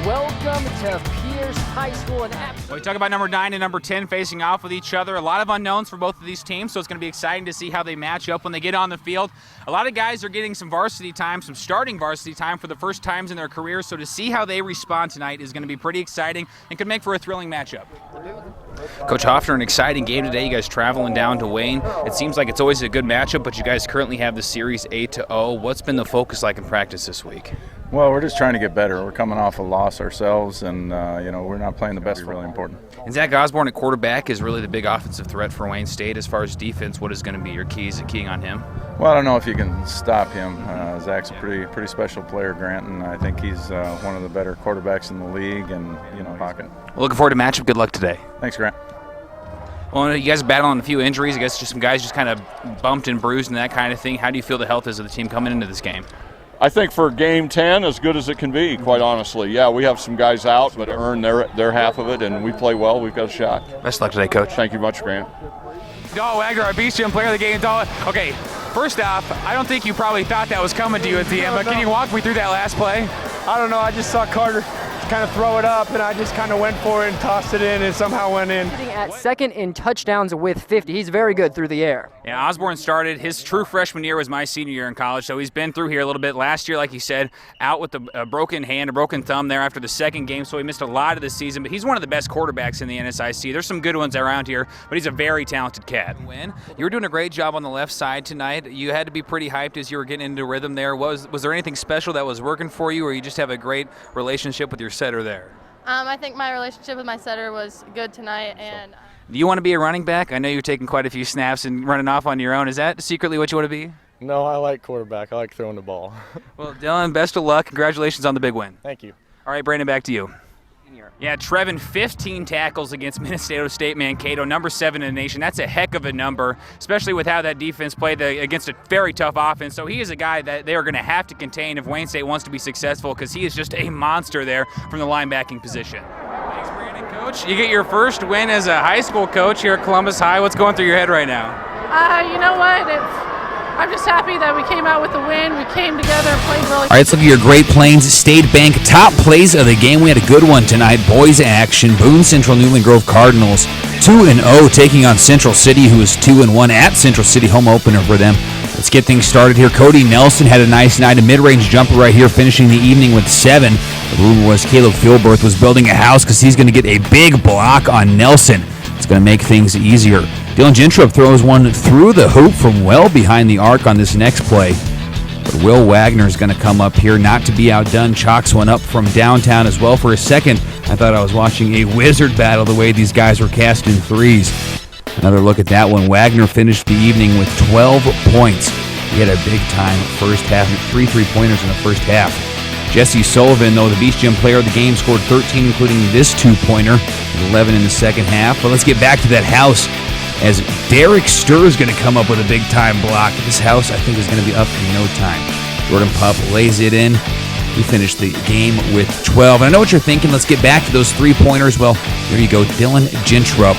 welcome to Pierce High School. We talk about number 9 and number 10 facing off with each other. A lot of unknowns for both of these teams, so it's going to be exciting to see how they match up when they get on the field. A lot of guys are getting some varsity time, some starting varsity time for the first times in their careers, so to see how they respond tonight is going to be pretty exciting and could make for a thrilling matchup. Coach Hoffner, an exciting game today. You guys traveling down to Wayne. It seems like it's always a good matchup, but you guys currently have the series 8-0. What's been the focus like in practice this week? Well, we're just trying to get better. We're coming off a loss ourselves, and we're not playing the best. Really important. And Zach Osborne at quarterback is really the big offensive threat for Wayne State. As far as defense, what is going to be your keys at keying on him? Well, I don't know if you can stop him. Zach's a pretty special player, Grant, and I think he's one of the better quarterbacks in the league, and pocket. Well, looking forward to matchup. Good luck today. Thanks, Grant. Well, you guys are battling a few injuries. I guess just some guys just kind of bumped and bruised and that kind of thing. How do you feel the health is of the team coming into this game? I think for Game 10, as good as it can be, quite honestly. Yeah, we have some guys out, but earn their half of it, and we play well. We've got a shot. Best of luck today, Coach. Thank you much, Grant. Dalton Wagner, our Beast Gym player of the game. Dalton, okay, first off, I don't think you probably thought that was coming to you at the end, but can you walk me through that last play? I don't know. I just saw Carter kind of throw it up, and I just kind of went for it and tossed it in, and somehow went in. At second in touchdowns with 50. He's very good through the air. Yeah, Osborne started. His true freshman year was my senior year in college, so he's been through here a little bit. Last year, like he said, out with a broken hand, a broken thumb there after the second game, so he missed a lot of the season, but he's one of the best quarterbacks in the NSIC. There's some good ones around here, but he's a very talented cat. You were doing a great job on the left side tonight. You had to be pretty hyped as you were getting into rhythm there. Was there anything special that was working for you, or you just have a great relationship with your setter there? I think my relationship with my setter was good tonight. And do you want to be a running back? I know you're taking quite a few snaps and running off on your own. Is that secretly what you want to be? No, I like quarterback. I like throwing the ball. Well, Dylan, best of luck. Congratulations on the big win. Thank you. All right, Brandon, back to you. Yeah, Trevin, 15 tackles against Minnesota State Mankato, number 7 in the nation. That's a heck of a number, especially with how that defense played against a very tough offense. So he is a guy that they are going to have to contain if Wayne State wants to be successful, because he is just a monster there from the linebacking position. Thanks, Brandon. Coach, you get your first win as a high school coach here at Columbus High. What's going through your head right now? you know what? I'm just happy that we came out with the win. We came together and played really. All right, let's look at your Great Plains State Bank top plays of the game. We had a good one tonight. Boys action. Boone Central Newland Grove Cardinals 2-0 taking on Central City, who is 2-1 at Central City, home opener for them. Let's get things started here. Cody Nelson had a nice night, a mid-range jumper right here, finishing the evening with 7. The rumor was Caleb Philbirth was building a house because he's going to get a big block on Nelson. It's going to make things easier. Dylan Gentrup throws one through the hoop from well behind the arc on this next play. But Will Wagner is going to come up here, not to be outdone. Chalks one up from downtown as well. For a second, I thought I was watching a wizard battle the way these guys were casting threes. Another look at that one. Wagner finished the evening with 12 points. He had a big-time first half, 3 3-pointers in the first half. Jesse Sullivan, though, the Beast Gym player of the game, scored 13, including this 2-pointer, 11 in the second half. But let's get back to that house, as Derek Sturr is going to come up with a big-time block. This house, I think, is going to be up in no time. Jordan Pup lays it in. We finished the game with 12. And I know what you're thinking. Let's get back to those 3-pointers. Well, here you go. Dylan Gentrup.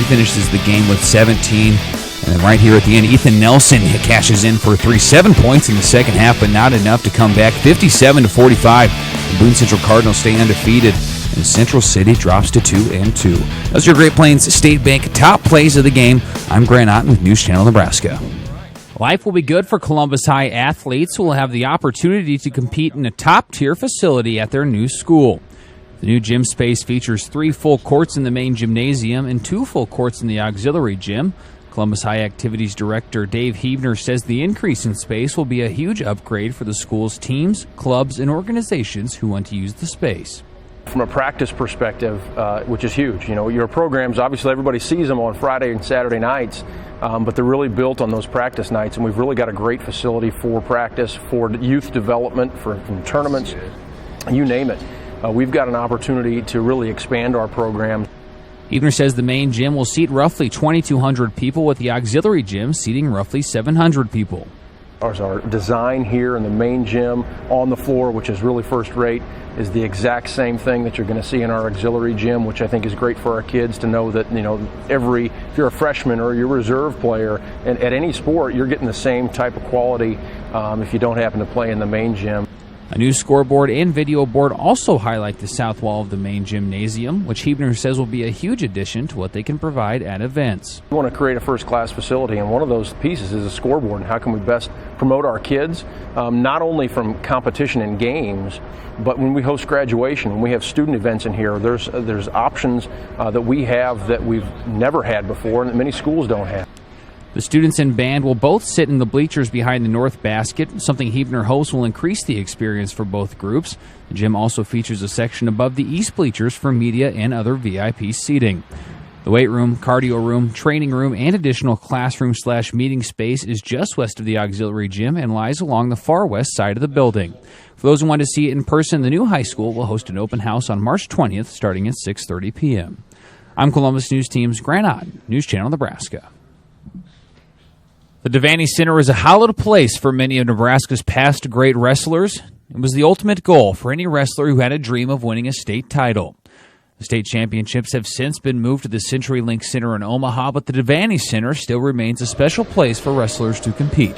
He finishes the game with 17. And then right here at the end, Ethan Nelson cashes in for 3. 7 points in the second half, but not enough to come back. 57-45. The Boone Central Cardinals stay undefeated, and Central City drops to 2-2. Those are your Great Plains State Bank top plays of the game. I'm Grant Otten with News Channel Nebraska. Life will be good for Columbus High athletes who will have the opportunity to compete in a top-tier facility at their new school. The new gym space features 3 full courts in the main gymnasium and 2 full courts in the auxiliary gym. Columbus High Activities Director Dave Hebner says the increase in space will be a huge upgrade for the school's teams, clubs, and organizations who want to use the space. From a practice perspective, which is huge. You know, your programs, obviously everybody sees them on Friday and Saturday nights, but they're really built on those practice nights, and we've really got a great facility for practice, for youth development, for tournaments, you name it. We've got an opportunity to really expand our program. Hebner says the main gym will seat roughly 2,200 people, with the auxiliary gym seating roughly 700 people. Our design here in the main gym on the floor, which is really first rate, is the exact same thing that you're going to see in our auxiliary gym, which I think is great for our kids to know that, you know, if you're a freshman or you're a reserve player, and at any sport, you're getting the same type of quality if you don't happen to play in the main gym. A new scoreboard and video board also highlight the south wall of the main gymnasium, which Huebner says will be a huge addition to what they can provide at events. We want to create a first-class facility, and one of those pieces is a scoreboard. And how can we best promote our kids, not only from competition and games, but when we host graduation, when we have student events in here, there's options that we have that we've never had before and that many schools don't have. The students and band will both sit in the bleachers behind the north basket, something Huebner hopes will increase the experience for both groups. The gym also features a section above the east bleachers for media and other VIP seating. The weight room, cardio room, training room, and additional classroom/meeting space is just west of the auxiliary gym and lies along the far west side of the building. For those who want to see it in person, the new high school will host an open house on March 20th starting at 6:30 p.m. I'm Columbus News Team's Grant Otten, News Channel Nebraska. The Devaney Center is a hallowed place for many of Nebraska's past great wrestlers. It was the ultimate goal for any wrestler who had a dream of winning a state title. The state championships have since been moved to the CenturyLink Center in Omaha, but the Devaney Center still remains a special place for wrestlers to compete.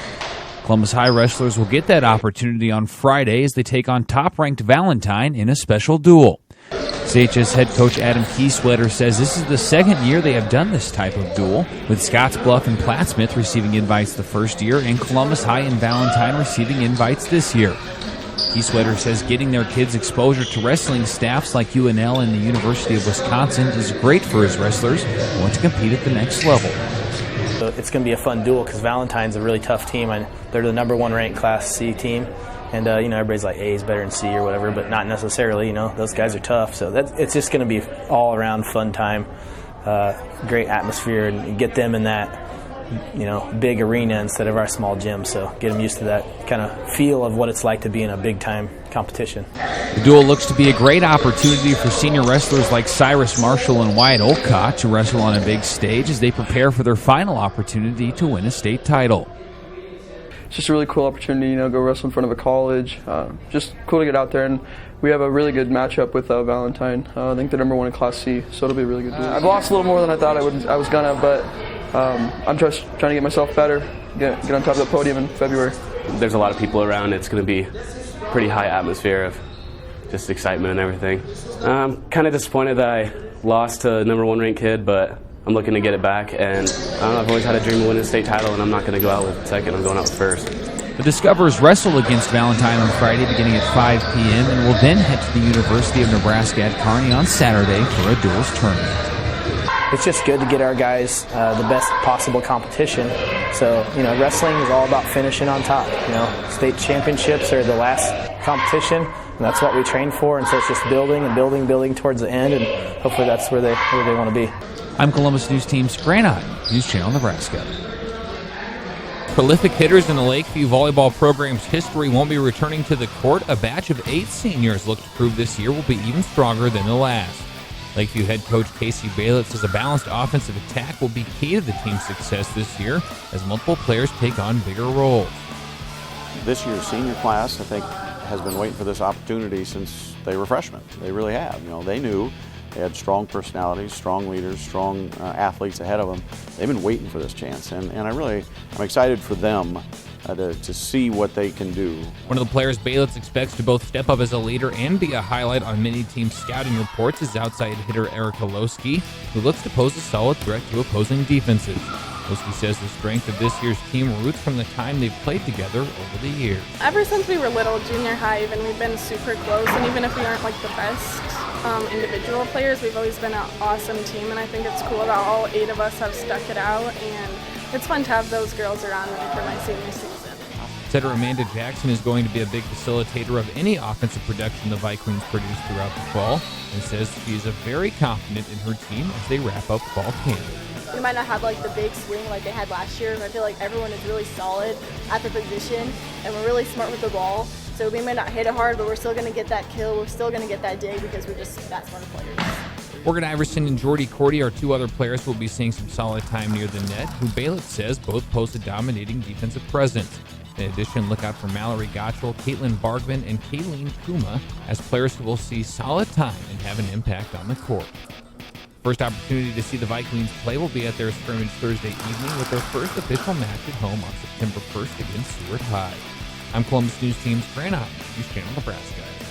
Columbus High wrestlers will get that opportunity on Friday as they take on top-ranked Valentine in a special duel. CHS head coach Adam Kieswetter says this is the second year they have done this type of duel, with Scottsbluff and Plattsmouth receiving invites the first year and Columbus High and Valentine receiving invites this year. Kieswetter says getting their kids exposure to wrestling staffs like UNL and the University of Wisconsin is great for his wrestlers who want to compete at the next level. It's going to be a fun duel because Valentine's a really tough team. They're the #1 ranked Class C team. And, everybody's like A is better than C or whatever, but not necessarily. Those guys are tough. So it's just going to be all around fun time, great atmosphere, and get them in that, big arena instead of our small gym. So get them used to that kind of feel of what it's like to be in a big time competition. The duel looks to be a great opportunity for senior wrestlers like Cyrus Marshall and Wyatt Olcott to wrestle on a big stage as they prepare for their final opportunity to win a state title. It's just a really cool opportunity, go wrestle in front of a college. Just cool to get out there, and we have a really good matchup with Valentine. I think they're #1 in Class C, so it'll be a really good duel. I've lost a little more than I thought I was gonna, but I'm just trying to get myself better, get on top of the podium in February. There's a lot of people around. It's going to be pretty high atmosphere of just excitement and everything. I'm kind of disappointed that I lost to a #1 ranked kid, but I'm looking to get it back, and I've always had a dream of winning a state title, and I'm not going to go out with second. I'm going out with first. The Discoverers wrestle against Valentine on Friday beginning at 5 p.m. and will then head to the University of Nebraska at Kearney on Saturday for a duels tournament. It's just good to get our guys the best possible competition. So, wrestling is all about finishing on top. State championships are the last competition, and that's what we train for, and so it's just building and building towards the end, and hopefully that's where they want to be. I'm Columbus News Team's Grant Otten, News Channel Nebraska. Prolific hitters in the Lakeview volleyball program's history won't be returning to the court. A batch of 8 seniors look to prove this year will be even stronger than the last. Lakeview head coach Casey Baylett says a balanced offensive attack will be key to the team's success this year as multiple players take on bigger roles. This year's senior class, I think, has been waiting for this opportunity since they were freshmen. They really have. They knew they had strong personalities, strong leaders, strong athletes ahead of them. They've been waiting for this chance, and I'm excited for them to see what they can do. One of the players Baylitz expects to both step up as a leader and be a highlight on many teams' scouting reports is outside hitter Erica Lowski, who looks to pose a solid threat to opposing defenses. Lowski says the strength of this year's team roots from the time they've played together over the years. Ever since we were little, junior high even, we've been super close, and even if we aren't like the best individual players, we've always been an awesome team, and I think it's cool that all 8 of us have stuck it out, and it's fun to have those girls around me for my senior season. Setter Amanda Jackson is going to be a big facilitator of any offensive production the Vikings produce throughout the fall, and says she is very confident in her team as they wrap up fall camp. We might not have like the big swing like they had last year, but I feel like everyone is really solid at the position, and we're really smart with the ball. So we may not hit it hard, but we're still going to get that kill. We're still going to get that dig because we're just that smart players. Morgan Iverson and Jordy Cordy are 2 other players who will be seeing some solid time near the net, who Baylett says both pose a dominating defensive presence. In addition, look out for Mallory Gottschall, Caitlin Bargman, and Kayleen Kuma as players who will see solid time and have an impact on the court. First opportunity to see the Vikings play will be at their scrimmage Thursday evening with their first official match at home on September 1st against Seward High. I'm Columbus News Team's Grant Otten, News Channel, Nebraska.